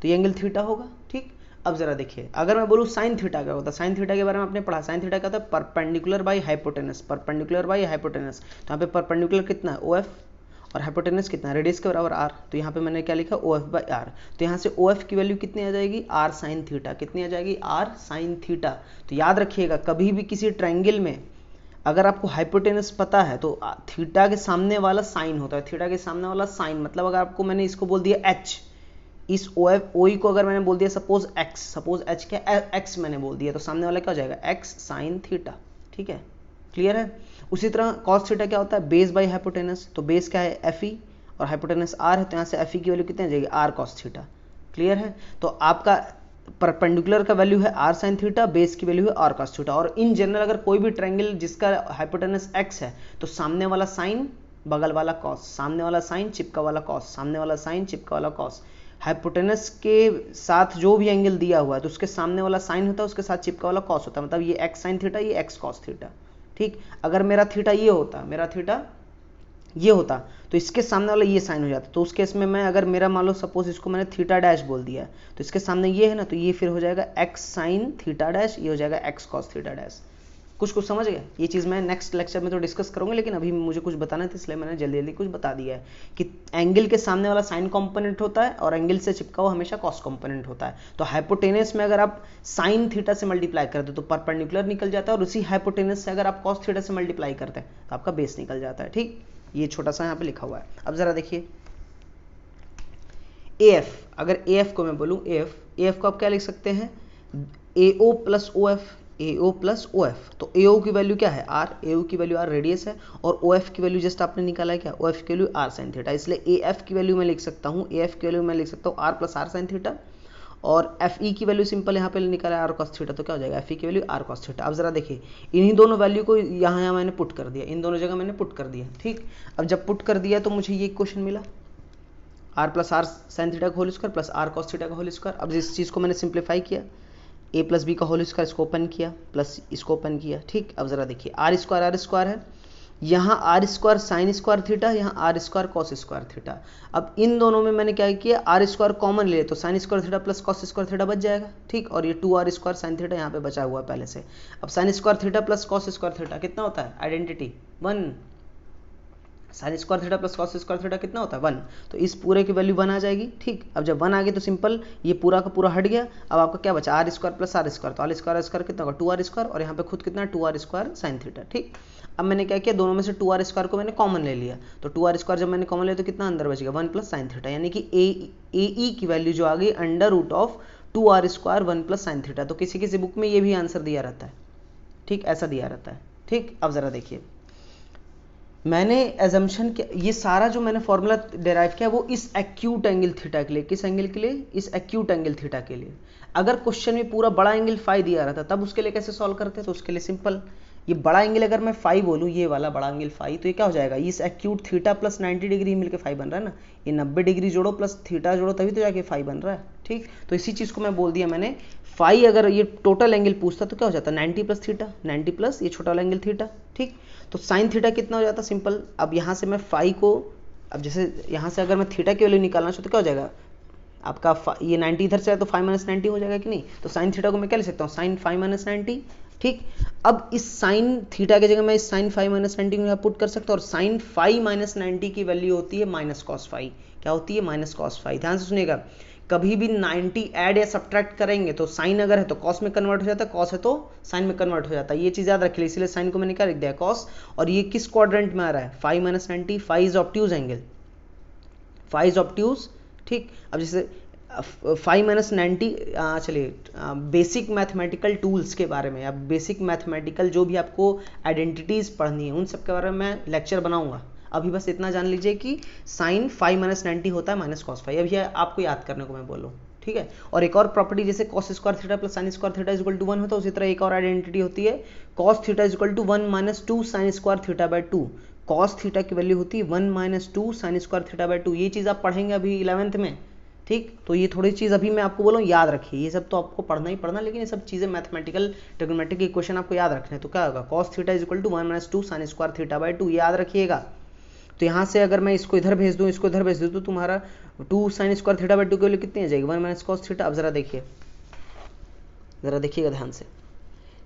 Speaker 1: तो ये एंगल थीटा होगा। ठीक, अब जरा देखिए, अगर मैं बोलूँ साइन थीटा क्या होता है? साइन थीटा के बारे में आपने पढ़ा, साइन थीटा क्या होता है? Perpendicular by hypotenuse, perpendicular by hypotenuse. तो यहाँ पे परपेंडिकुलर कितना है? OF, और हाइपोटेनस कितना है? रेडियस के बराबर r। तो यहाँ पे मैंने क्या लिखा? OF/r। तो यहाँ से OF की वैल्यू कितनी आ जाएगी? r sine theta. कितनी आ जाएगी? r sine theta. तो याद रखिएगा, कभी भी किसी ट्रायंगल में अगर आपको हाइपोटेनस पता है तो थीटा के सामने वाला साइन होता है। थीटा के सामने वाला साइन मतलब अगर आपको मैंने इसको बोल दिया h, इस OE को अगर मैंने बोल दिया सपोज x, सपोज h क्या x मैंने बोल दिया, तो सामने वाला क्या हो जाएगा? x sine theta. ठीक है, क्लियर है? उसी तरह कॉस थीटा क्या होता है? Base by hypotenuse. तो बेस क्या है? FE, और हाइपोटेनस r है, तो यहाँ से FE की वैल्यू कितनी आ जाएगी? r cos theta. क्लियर है? तो आपका परपेंडिकुलर का वैल्यू है r साइन थीटा, बेस की वैल्यू है r कॉस थीटा। और इन जनरल अगर कोई भी ट्रायंगल जिसका हाइपोटेनस x है, तो सामने वाला साइन बगल वाला कॉस, सामने वाला साइन चिपका वाला कॉस, सामने वाला साइन चिपका वाला कॉस। हाइपोटेनस के साथ जो भी एंगल दिया हुआ है तो उसके सामने वाला साइन होता है, उसके साथ चिपका वाला कॉस होता है, मतलब ये x साइन थीटा, ये x कॉस थीटा। ठीक, अगर मेरा थीटा ये होता, मेरा थीटा ये होता तो इसके सामने वाला ये साइन हो जाता। तो उस केस में मैं अगर मेरा मान लो सपोज इसको मैंने थीटा डैश बोल दिया तो इसके सामने ये है ना, तो ये फिर हो जाएगा एक्स साइन थीटा डैश, ये हो जाएगा एक्स कॉस थीटा डैश। कुछ समझ गए? ये चीज़ मैं नेक्स्ट लेक्चर में तो डिस्कस करूंगा, लेकिन अभी मुझे कुछ बताना था इसलिए मैंने जल्दी जल्दी कुछ बता दिया है कि एंगल के सामने वाला साइन कंपोनेंट होता है और एंगल से चिपका हुआ हमेशा कॉस कंपोनेंट होता है। तो हाइपोटेनस में अगर आप साइन थीटा से मल्टीप्लाई करते तो परपेंडिकुलर निकल जाता है, और उसी हाइपोटेनस से अगर आप कॉस थीटा से मल्टीप्लाई करते हैं तो आपका बेस निकल जाता है। ठीक, ये छोटा सा यहाँ पे लिखा हुआ है। अब जरा देखिए AF, अगर AF को मैं बोलूँ AF को आप क्या लिख सकते हैं, AO plus OF, AO plus OF। तो AO की वैल्यू क्या है R, AO की वैल्यू R रेडियस है, और OF की वैल्यू जस्ट आपने निकाला है क्या, OF की वैल्यू R साइन थीटा। इसलिए AF की वैल्यू मैं लिख सकता हूँ, AF की वैल्यू मैं लिख सकता हूँ R plus R sine theta, और FE की वैल्यू सिंपल यहाँ पे निकाला है R cos थीटा, तो क्या हो जाएगा FE की वैल्यू R cos थीटा। अब जरा देखिए इन्हीं दोनों वैल्यू को यहाँ मैंने पुट कर दिया, इन दोनों जगह मैंने पुट कर दिया। ठीक, अब जब पुट कर दिया तो मुझे ये क्वेश्चन मिला R plus R sine theta का whole square plus R cos theta का होल स्क्वायर। अब इस चीज़ को मैंने सिंप्लीफाई किया, a प्लस बी का होल स्क्वायर इसको ओपन किया प्लस इसको ओपन किया। ठीक, अब जरा देखिए R स्क्वायर है, यहाँ R square sine square theta, यहाँ R square cos square theta. अब इन दोनों में मैंने क्या किया, R स्क्वायर कॉमन ले तो sign square theta plus cos square theta बच जाएगा। ठीक, और ये 2R स्क्वायर साइन थीटा यहाँ पे बचा हुआ है पहले से। अब sign square theta plus cos square theta कितना होता है, identity 1। Sign square theta plus cos square theta कितना होता है 1, तो इस पूरे की वैल्यू 1 आ जाएगी। ठीक, अब जब 1 आ गई तो सिंपल ये पूरा का पूरा हट गया। अब आपका क्या बचा, R square plus R square, तो R स्क्वायर कितना होगा 2R स्क्वायर, और यहाँ पे खुद कितना 2R स्क्वायर साइन थीटा। ठीक, अब मैंने क्या किया, दोनों में से 2R स्क्वायर को मैंने कॉमन ले लिया, तो 2R स्क्वायर जब मैंने कॉमन लिया तो कितना अंदर बचेगा 1 प्लस साइन थीटा, यानी कि AE की वैल्यू जो आ गई under root of 2R square 1 plus sine theta. तो किसी किसी बुक में ये भी आंसर दिया रहता है। ठीक, ऐसा दिया रहता है। ठीक, अब जरा देखिए मैंने एजम्पशन किया, ये सारा जो मैंने फॉर्मूला डेराइव किया वो इस एक्यूट एंगल थीटा के लिए, किस एंगल के लिए, इस एक्यूट एंगल थीटा के लिए। अगर क्वेश्चन में पूरा बड़ा एंगल फाई दिया रहता तब उसके लिए कैसे सॉल्व करते, तो उसके लिए सिंपल ये बड़ा एंगल अगर मैं फाई बोलूँ, ये वाला बड़ा एंगल फाई, तो ये क्या हो जाएगा, इस एक्यूट थीटा प्लस 90 डिग्री मिलकर फाई बन रहा है ना, ये 90 डिग्री जोड़ो प्लस थीटा जोड़ो तभी तो जाके फाई बन रहा है। ठीक, तो इसी चीज़ को मैं बोल दिया मैंने, फाई अगर ये टोटल एंगल पूछता तो क्या हो जाता 90 प्लस थीटा, 90 प्लस ये छोटा एंगल थीटा। ठीक, तो साइन थीटा कितना हो जाता सिंपल, अब यहाँ से मैं फाई को, अब जैसे यहाँ से अगर मैं थीटा की वैल्यू निकालना चाहूँ तो क्या हो जाएगा आपका ये 90 इधर से है तो 5 माइनस 90 हो जाएगा कि नहीं, तो साइन थीटा को मैं क्या ले सकता हूँ साइन 5 माइनस 90। ठीक, अब इस साइन थीटा की जगह मैं इस साइन 5 माइनस 90 को यहाँ पुट कर सकता हूँ, और साइन 5 माइनस 90 की वैल्यू होती है माइनस कॉस फाई। क्या होती है, माइनस कॉस फाई। ध्यान से सुनिएगा, कभी भी 90 ऐड या सब्ट्रैक्ट करेंगे तो साइन अगर है तो कॉस में कन्वर्ट हो जाता है, कॉस है तो साइन में कन्वर्ट हो जाता है। ये चीज़ याद रखिए, इसलिए साइन को मैंने क्या लिख दिया कॉस, और ये किस क्वाड्रेंट में आ रहा है 5 minus 90, 5 is obtuse angle, 5 is obtuse. ठीक, अब जैसे 5 माइनस 90, चलिए बेसिक मैथमेटिकल टूल्स के बारे में या बेसिक मैथमेटिकल जो भी आपको आइडेंटिटीज़ पढ़नी है उन सब के बारे में मैं लेक्चर बनाऊंगा। अभी बस इतना जान लीजिए कि साइन 5 माइनस 90 होता है माइनस कॉस 5, अभी आपको याद करने को मैं बोलूँ। ठीक है, और एक और प्रॉपर्टी जैसे cos square theta plus sine square theta equal to 1 होता है, उसी तरह एक और आइडेंटिटी होती है cos theta equal to 1 minus 2 sine square theta by 2। Cos theta की वैल्यू होती है 1 minus 2 sine square theta by 2। ये चीज़ आप पढ़ेंगे अभी 11th में। ठीक, तो ये थोड़ी चीज़ अभी मैं आपको बोलूँ याद रखिए, ये सब तो आपको पढ़ना ही पढ़ना, लेकिन ये सब चीज़ें मैथमेटिकल ट्रिग्नोमेट्रिक इक्वेशन आपको याद रखने। तो क्या होगा cos theta equal to 1 minus 2 sine square theta by 2, याद रखिएगा। तो यहाँ से अगर मैं इसको इधर भेज दूँ, इसको इधर भेज दूँ, तो तुम्हारा 2 साइन स्क्वायर थीटा बाय 2 के लिए कितनी आ जाएगी 1 माइनस कॉस थीटा। अब जरा देखिएगा ध्यान से,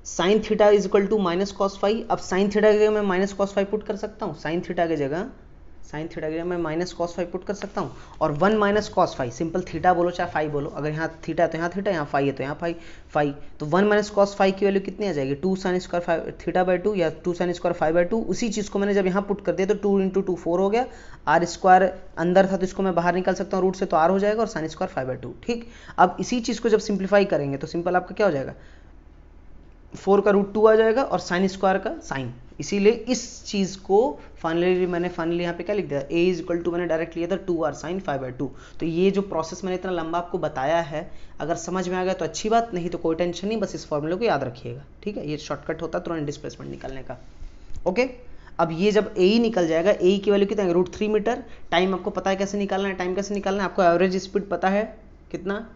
Speaker 1: sine theta is equal to minus cos 5। अब साइन थीटा की जगह मैं माइनस कॉस 5 पुट कर सकता हूँ, साइन थीटा की जगह मैं माइनस कॉस 5 पुट कर सकता हूँ, और 1 माइनस कॉस 5, सिंपल थीटा बोलो चाहे 5 बोलो, अगर यहाँ थीटा है तो यहाँ थीटा, यहाँ 5 है तो यहाँ 5, तो 1 माइनस कॉस 5 की वैल्यू कितनी आ जाएगी 2 साइन स्क्वायर थीटा बाय 2 या 2 साइन स्क्वायर 5 बाय 2। उसी चीज़ को मैंने जब यहाँ पुट कर दिया तो 2 इंटू 2 4 हो गया, आर स्क्वायर अंदर था तो इसको मैं बाहर निकाल सकता हूँ रूट से, तो आर हो जाएगा, और साइन स्क्वायर 5 बाय 2। ठीक, अब इसी चीज़ को जब सिंप्लीफाई करेंगे तो सिंपल आपका क्या हो जाएगा 4 का रूट 2 आ जाएगा और साइन स्क्वायर का साइन। इसीलिए इस चीज़ को फाइनली यहाँ पे क्या लिख दिया, a इज इक्वल टू मैंने डायरेक्ट लिया था 2r साइन 5 बाय 2। तो ये जो प्रोसेस मैंने इतना लंबा आपको बताया है, अगर समझ में आ गया तो अच्छी बात, नहीं तो कोई टेंशन नहीं, बस इस फॉर्मूले को याद रखिएगा। ठीक है, ये शॉर्टकट होता है तुरंत डिस्प्लेसमेंट निकालने का। ओके, अब ये जब ए ही निकल जाएगा, ए की वैल्यू कितना है √3 मीटर। टाइम आपको पता है कैसे निकालना है, टाइम कैसे निकालना है, आपको एवरेज स्पीड पता है कितना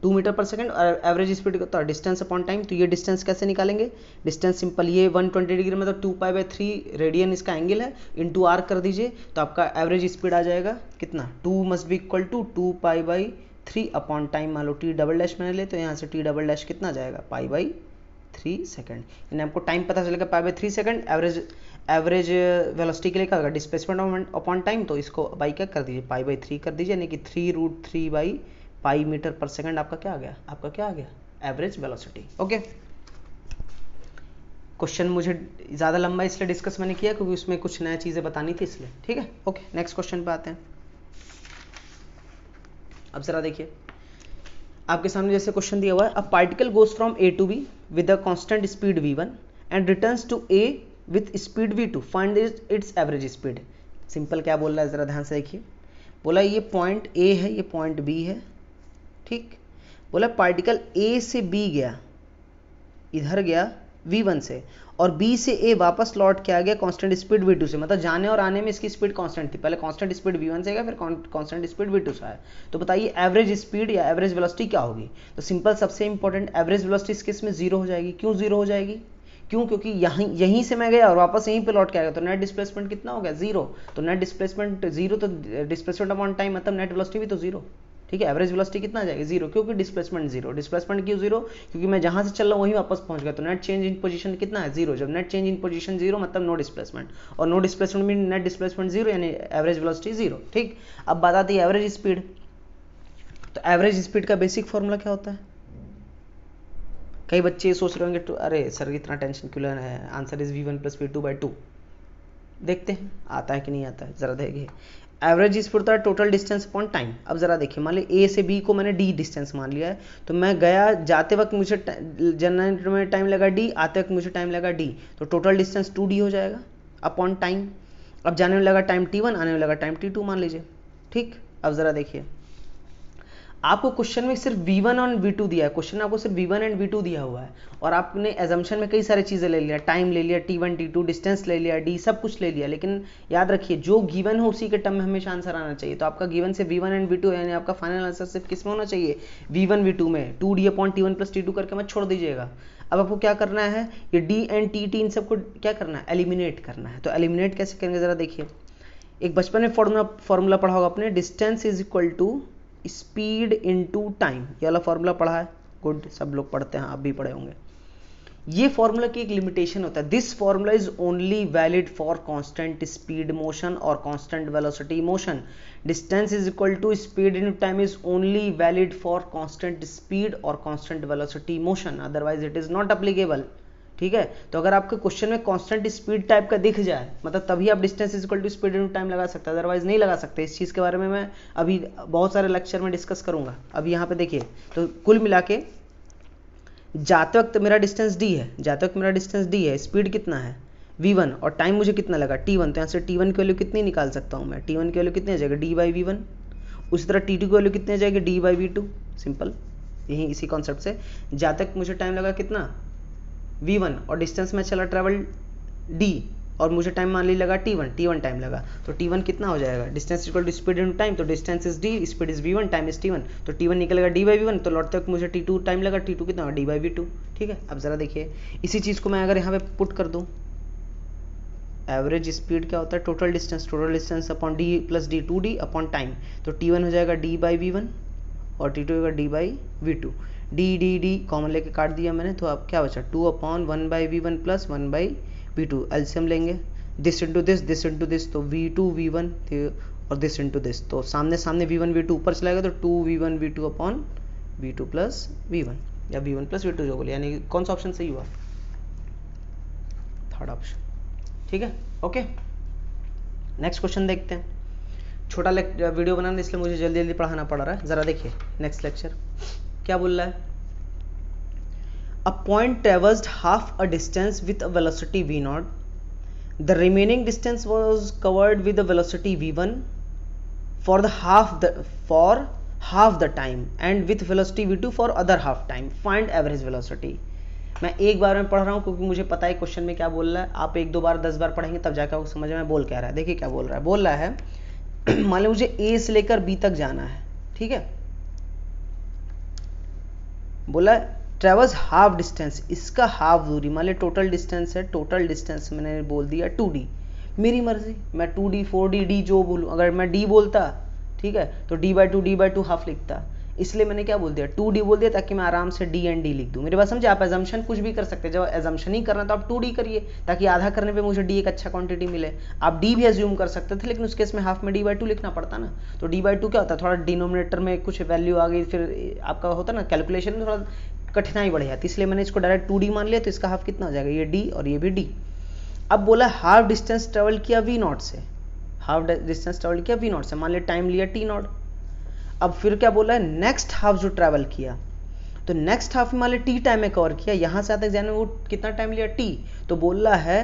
Speaker 1: 2 मीटर पर सेकंड और एवरेज स्पीड होता है डिस्टेंस अपॉन टाइम। तो ये डिस्टेंस कैसे निकालेंगे, डिस्टेंस सिंपल, ये 120 डिग्री मतलब 2π/3 रेडियन इसका एंगल है, इंटू आर कर दीजिए तो आपका एवरेज स्पीड आ जाएगा कितना, 2 must be equal to 2π/3 upon time. मान लो टी डबल डैश मैंने ले तो यहाँ से टी डबल डैश कितना जाएगा, π/3 सेकंड। यानी आपको टाइम पता चलेगा π/3 सेकंड। एवरेज वेलोसिटी के लिए क्या होगा, डिस्प्लेसमेंट अपॉन टाइम, तो इसको बाई क्या कर दीजिए, π/3 कर दीजिए, यानी कि 3√3/π मीटर पर सेकंड आपका क्या आ गया, आपका क्या आ गया, एवरेज वेलोसिटी। ओके, क्वेश्चन मुझे ज़्यादा लंबा इसलिए डिस्कस मैंने किया क्योंकि उसमें कुछ नया चीज़ें बतानी थी इसलिए, ठीक है। ओके, नेक्स्ट क्वेश्चन पे आते हैं। अब जरा देखिए आपके सामने जैसे क्वेश्चन दिया हुआ है, a particle goes from A to B with a constant speed v1 and returns to A with speed v2, find its average speed. Simple क्या बोल रहा है, जरा ध्यान से देखिए। बोला ये पॉइंट ए है, ये पॉइंट बी है, ठीक। बोला पार्टिकल ए से बी गया, इधर गया v1 से, और b से a वापस लौट के आ गया कांस्टेंट स्पीड v2 से, मतलब जाने और आने में इसकी स्पीड कांस्टेंट थी। पहले कांस्टेंट स्पीड v1 से गया, फिर कांस्टेंट स्पीड v2 से आया। तो बताइए एवरेज स्पीड या एवरेज वेलोसिटी क्या होगी। तो सिंपल, सबसे इंपॉर्टेंट, एवरेज वेलोसिटी इस केस में 0 हो जाएगी। क्यों 0 हो जाएगी, क्यों, क्योंकि यहीं से मैं गया और वापस यहीं पे लौट के आएगा, तो नेट डिस्प्लेसमेंट कितना हो गया, 0। तो नेट डिस्प्लेसमेंट 0, तो डिस्प्लेसमेंट अपॉन टाइम मतलब नेट वेलोसिटी भी तो 0, ठीक है। एवरेज वेलोसिटी कितना आ जाएगा, 0, क्योंकि डिस्प्लेसमेंट 0। डिस्प्लेसमेंट क्यों 0, क्योंकि मैं जहां से चल रहा हूँ वहीं वापस पहुंच गया, तो नेट चेंज इन पोजीशन कितना है, 0। जब नेट चेंज इन पोजीशन 0 मतलब नो डिस्प्लेसमेंट, और no displacement mean net displacement 0, यानी एवरेज वेलोसिटी 0, ठीक। अब बात आती है एवरेज स्पीड। तो एवरेज स्पीड का बेसिक फॉर्मूला क्या होता है। कई बच्चे सोच रहे होंगे अरे सर इतना टेंशन क्यों लेना है, आंसर इज v1 + v2/2। देखते हैं आता है कि नहीं आता है, जरा देखिए। एवरेज स्पीड होता है टोटल डिस्टेंस अपॉन टाइम। अब जरा देखिए, मान ली ए से बी को मैंने डी डिस्टेंस मान लिया है, तो मैं गया, जाते वक्त मुझे जनरेटर में टाइम लगा डी, आते वक्त मुझे टाइम लगा डी, तो टोटल डिस्टेंस 2d हो जाएगा अपॉन टाइम। अब जाने में लगा टाइम t1, आने में लगा टाइम t2 मान लीजिए, ठीक। अब जरा देखिए, आपको क्वेश्चन में सिर्फ v1 और v2 दिया है, क्वेश्चन आपको सिर्फ v1 एंड v2 दिया हुआ है, और आपने एजम्पशन में कई सारी चीज़ें ले लिया, टाइम ले लिया, t1 t2 डिस्टेंस ले लिया, d सब कुछ ले लिया, लेकिन याद रखिए जो गिवन हो उसी के टर्म में हमेशा आंसर आना चाहिए। तो आपका गिवन से v1 एंड v2, यानी आपका फाइनल आंसर सिर्फ किस में होना चाहिए, v1 v2 में। 2d/t1 + t2 करके मत छोड़ दीजिएगा। अब आपको क्या करना है, ये d एंड t इन सबको क्या करना है, एलिमिनेट करना है। तो एलिमिनेट कैसे करेंगे, जरा देखिए। एक बचपन में फॉर्मूला पढ़ा होगा आपने, distance is equal to speed into time, ये वाला फॉर्मूला पढ़ा है, गुड, सब लोग पढ़ते हैं, आप भी पढ़े होंगे। ये फॉर्मूला की एक लिमिटेशन होता है, this formula is only valid for constant speed motion और constant velocity motion. Distance is equal to speed into time is only valid for constant speed और constant velocity motion, otherwise it is not applicable, ठीक है। तो अगर आपके क्वेश्चन में कांस्टेंट स्पीड टाइप का दिख जाए, मतलब तभी आप distance is equal to speed into time लगा सकते हैं, अदरवाइज नहीं लगा सकते। इस चीज़ के बारे में मैं अभी बहुत सारे लेक्चर में डिस्कस करूंगा। अभी यहाँ पे देखिए, तो कुल मिला के जाते वक्त मेरा डिस्टेंस d है, जाते वक्त मेरा डिस्टेंस d है, स्पीड कितना है v1, और टाइम मुझे कितना लगा t1, तो यहाँ से t1 की वैल्यू कितनी निकाल सकता हूँ मैं, t1 की वैल्यू कितनी आ जाएगा, d/v1। उसी तरह t2 की वैल्यू कितनी आ जाएगी, d/v2। सिंपल, यही इसी कॉन्सेप्ट से जहाँ तक मुझे टाइम लगा कितना v1, और डिस्टेंस में चला ट्रेवल d, और मुझे टाइम मान ली लगा t1 टाइम लगा, तो t1 कितना हो जाएगा, distance equal to speed into time, तो distance is d, speed is v1, time is t1, तो t1 निकलेगा d/v1, तो लौटते वक्त मुझे t2 टाइम लगा, t2 कितना होगा, d/v2, ठीक है। अब जरा देखिए, इसी चीज़ को मैं अगर यहाँ पे पुट कर दूँ, एवरेज स्पीड क्या होता है, total distance upon d + d 2d upon time, तो t1 हो जाएगा d/v1 और t2 होगा d/v2। d कॉमन लेके काट दिया मैंने, तो अब क्या बचा, 2/1/v1 + 1/v2, एलसीएम लेंगे, दिस इंटू दिस, तो v2 v1 और दिस इंटू दिस, तो सामने v1 v2 ऊपर चलाएगा, तो 2v1 v2 upon v2 + v1, या v1 + v2 जो बोले, यानी कौन सा ऑप्शन सही हुआ, थर्ड ऑप्शन, ठीक है। ओके, नेक्स्ट क्वेश्चन देखते हैं। छोटा वीडियो बनाना इसलिए मुझे जल्दी जल्दी पढ़ाना पड़ रहा है। जरा देखिए नेक्स्ट लेक्चर क्या बोल रहा है, a point traversed half a distance with a velocity v0, the remaining distance was covered with a velocity v1 for half the time and with velocity v2 for other half time, find average velocity. मैं एक बार में पढ़ रहा हूँ क्योंकि मुझे पता है क्वेश्चन में क्या बोल रहा है, आप 1-2 बार 10 बार पढ़ेंगे तब जाकर आपको समझ में बोल क्या रहा है। देखिए क्या बोल रहा है, मान लो मुझे ए से लेकर बी तक जाना है, ठीक है। बोला ट्रेवल्स हाफ डिस्टेंस, इसका हाफ दूरी, मान लिया टोटल डिस्टेंस है, टोटल डिस्टेंस मैंने बोल दिया 2d, मेरी मर्जी मैं 2d 4d d जो बोलूँ, अगर मैं d बोलता ठीक है तो d/2 हाफ लिखता, इसलिए मैंने क्या बोल दिया 2d बोल दिया ताकि मैं आराम से d एंड d लिख दूँ। मेरे पास समझे, आप एजम्पशन कुछ भी कर सकते हैं, जब एजम्पशन ही करना तो आप 2d करिए ताकि आधा करने पे मुझे d एक अच्छा क्वांटिटी मिले। आप d भी एज्यूम कर सकते थे लेकिन उस केस में हाफ में d/2 लिखना पड़ता ना, तो d/2 क्या होता है, थोड़ा डिनोमिनेटर में कुछ वैल्यू आ गई फिर आपका होता ना कैलकुलेशन में थोड़ा कठिनाई बढ़ जाती, इसलिए मैंने इसको डायरेक्ट 2d मान लिया, तो इसका हाफ कितना हो जाएगा, ये d और ये भी d। अब बोला हाफ डिस्टेंस ट्रेवल किया v0 से, हाफ डिस्टेंस ट्रेवल किया v0 से, मान लिया टाइम लिया t0। अब फिर क्या बोला है, नेक्स्ट हाफ जो ट्रैवल किया, तो नेक्स्ट हाफ में मान लिया टी टाइम में कवर किया, यहां से तक जाने में वो कितना टाइम लिया टी, तो बोल रहा है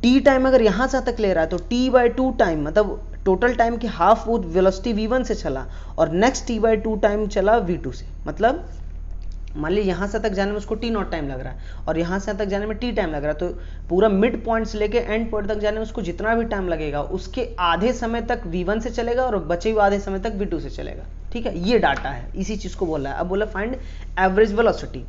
Speaker 1: टी टाइम अगर यहां से तक ले रहा है तो t/2 टाइम, मतलब टोटल टाइम की हाफ वो वेलोसिटी v1 से चला और नेक्स्ट t/2 टाइम चला v2 से, मतलब मान लीजिए यहां से तक जाने में उसको t0 टाइम लग रहा है और यहां से तक जाने में t टाइम लग रहा है, तो पूरा मिड पॉइंट से लेके एंड पॉइंट तक जाने में उसको जितना भी टाइम लगेगा उसके आधे समय तक v1 से चलेगा और बचे हुए आधे समय तक v2 से चलेगा। ठीक है, ये डाटा है, इसी चीज को बोला है। अब बोला फाइंड एवरेज वेलोसिटी।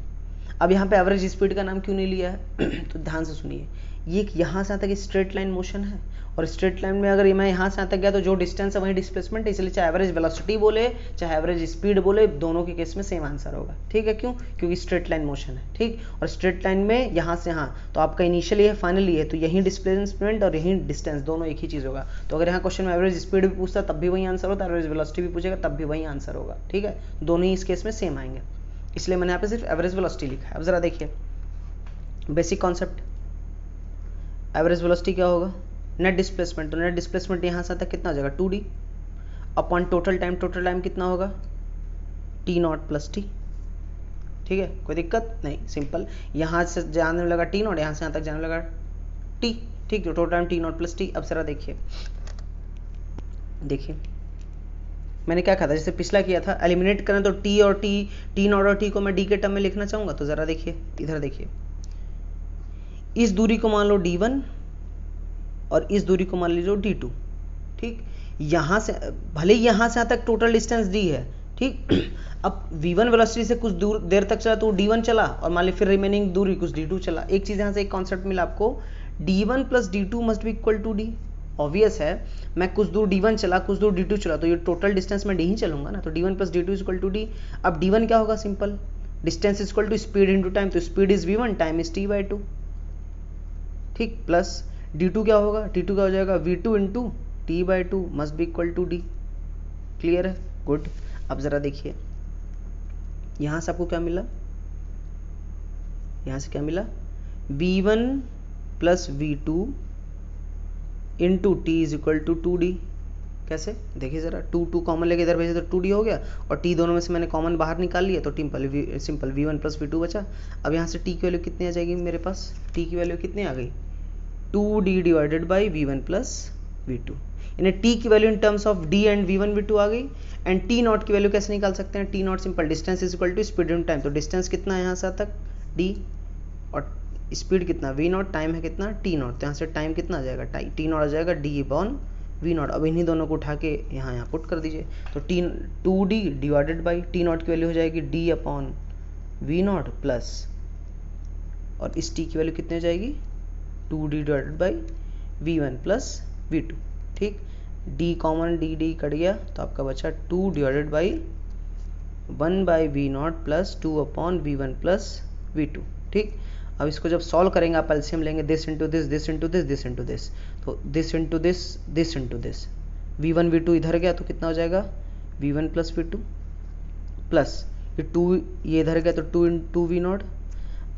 Speaker 1: अब यहाँ पे एवरेज स्पीड का नाम क्यों नहीं लिया है तो ध्यान से सुनिए, ये यहाँ से तक स्ट्रेट लाइन मोशन है और स्ट्रेट लाइन में अगर मैं यहाँ से तक गया तो जो डिस्टेंस है वही डिस्प्लेसमेंट है, इसलिए चाहे एवरेज वेलोसिटी बोले चाहे एवरेज स्पीड बोले दोनों के केस में सेम आंसर होगा। ठीक है, क्यों, क्योंकि स्ट्रेट लाइन मोशन है। ठीक, और स्ट्रेट लाइन में यहाँ से यहाँ तो आपका इनिशियल है फाइनल है, तो यही डिस्प्लेसमेंट और यही डिस्टेंस दोनों एक ही चीज होगा। तो अगर यहाँ क्वेश्चन में एवरेज स्पीड भी पूछता तब भी वही आंसर होता, एवरेज वेलोसिटी भी पूछेगा तब भी वही आंसर होगा। ठीक है, दोनों ही इस केस में सेम आएंगे, इसलिए मैंने यहाँ पे सिर्फ एवरेज वेलोसिटी लिखा है। अब जरा देखिए बेसिक कॉन्सेप्ट, एवरेज वेलोसिटी क्या होगा, नेट डिस्प्लेसमेंट, तो नेट डिस्प्लेसमेंट यहाँ से तक कितना हो जाएगा 2d अपॉन टोटल टाइम कितना होगा t0 प्लस t। ठीक है, कोई दिक्कत नहीं, सिंपल, यहाँ से जाने में लगा t0, यहाँ से यहाँ तक जाने में लगा t। ठीक, तो total time t0 plus t। अब जरा देखिए मैंने क्या कहा था, जैसे पिछला किया था एलिमिनेट करें तो t और t0 और t को मैं d के टर्म में लिखना चाहूंगा, तो जरा देखिए इधर देखिए, इस दूरी को मान लो d1 और इस दूरी को मान लीजिए d2। ठीक, यहां से भले ही यहां से यहां तक टोटल डिस्टेंस d है। ठीक, अब v1 वेलोसिटी से कुछ दूर देर तक चला तो d1 चला और मान ली फिर रिमेनिंग दूरी कुछ d2 चला। एक चीज यहां से एक कॉन्सेप्ट मिला आपको, d1 plus d2 must be equal to d। Obvious है, मैं कुछ दूर d1 चला कुछ दूर d2 चला तो ये टोटल डिस्टेंस में d ही चलूंगा ना, तो d1 plus d2 equal to d। अब d1 क्या होगा, simple, distance equal to speed into time, तो speed is v1 time is t/2। ठीक, प्लस d2 क्या होगा, d2 क्या हो जाएगा v2 into t/2 must be equal to d। Clear है, गुड। अब जरा देखिए यहां से आपको क्या मिला, यहां से क्या मिला v1 plus v2 into t is equal to 2d। कैसे, देखिए जरा 2 कॉमन लेके इधर भेजे तो 2d हो गया और t दोनों में से मैंने कॉमन बाहर निकाल लिया तो सिंपल v1 प्लस v2 बचा। अब यहाँ से t की वैल्यू कितनी आ जाएगी मेरे पास, t की वैल्यू कितनी आ गई 2d divided by v1 plus v2, यानी t की value in terms of d and v1 v2 आ गई। एंड t0 की वैल्यू कैसे निकाल सकते हैं, t0 simple distance is equal to speed in time, तो डिस्टेंस कितना है यहाँ से तक d और स्पीड कितना v0, टाइम है कितना t0, तो यहाँ से टाइम कितना आ जाएगा t0 आ जाएगा d अपॉन v0। अब इन्हीं दोनों को उठा के यहाँ पुट कर दीजिए, तो 2d डिवाइडेड बाई t0 की वैल्यू हो जाएगी d अपॉन v0 प्लस और इस t की वैल्यू कितनी हो जाएगी 2d divided by v1 plus v2। ठीक, d कॉमन d कट गया तो आपका बचा 2 divided by 1 by v0 plus 2 upon v1 plus v2। ठीक, अब इसको जब सॉल्व करेंगे आप एलसीएम लेंगे, this into this, this into this, this into this, तो this into this, this into this, v1 v2 इधर गया तो कितना हो जाएगा v1 प्लस v2 प्लस ये 2 ये इधर गया तो 2 इंटू v0।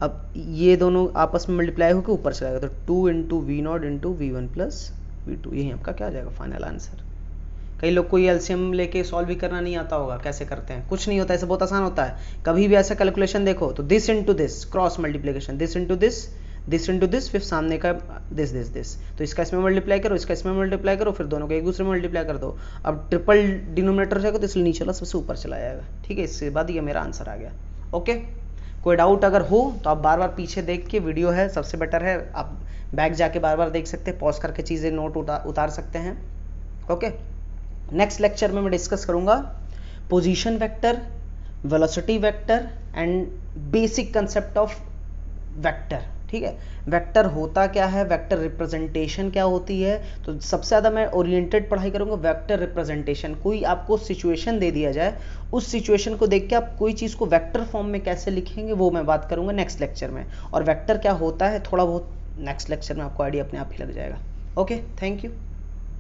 Speaker 1: अब ये दोनों आपस में मल्टीप्लाई होकर ऊपर चला गया तो 2 into v0 into v1 plus v2, यही आपका क्या आ जाएगा फाइनल आंसर। कई लोग को ये एलसीएम लेके सॉल्व भी करना नहीं आता होगा, कैसे करते हैं, कुछ नहीं होता, ऐसे बहुत आसान होता है। कभी भी ऐसा कैलकुलेशन देखो तो this into this cross multiplication, this into this, this into this, फिर सामने का दिस दिस दिस, तो इसका इसमें मल्टीप्लाई करो इसका इसमें मल्टीप्लाई करो, फिर दोनों को एक दूसरे में मल्टीप्लाई कर दो। अब ट्रिपल डिनोमिनेटर जाएगा तो इसलिए नीचे वाला सबसे ऊपर चला जाएगा। ठीक है, इसके बाद ये मेरा आंसर आ गया। ओके, कोई डाउट अगर हो तो आप बार बार पीछे देख के, वीडियो है सबसे बेटर है, आप बैक जाके बार बार देख सकते हैं, पॉज करके चीज़ें नोट उतार सकते हैं। ओके, नेक्स्ट लेक्चर में मैं डिस्कस करूंगा position vector, velocity vector and basic concept of vector. ठीक है, वेक्टर होता क्या है, वेक्टर रिप्रेजेंटेशन क्या होती है। तो सबसे ज़्यादा मैं ओरिएंटेड पढ़ाई करूँगा वेक्टर रिप्रेजेंटेशन। कोई आपको सिचुएशन दे दिया जाए, उस सिचुएशन को देख के आप कोई चीज़ को वेक्टर फॉर्म में कैसे लिखेंगे वो मैं बात करूँगा नेक्स्ट लेक्चर में। और वेक्टर क्या होता है थोड़ा बहुत नेक्स्ट लेक्चर में आपको आइडिया अपने आप ही लग जाएगा। Okay, thank you.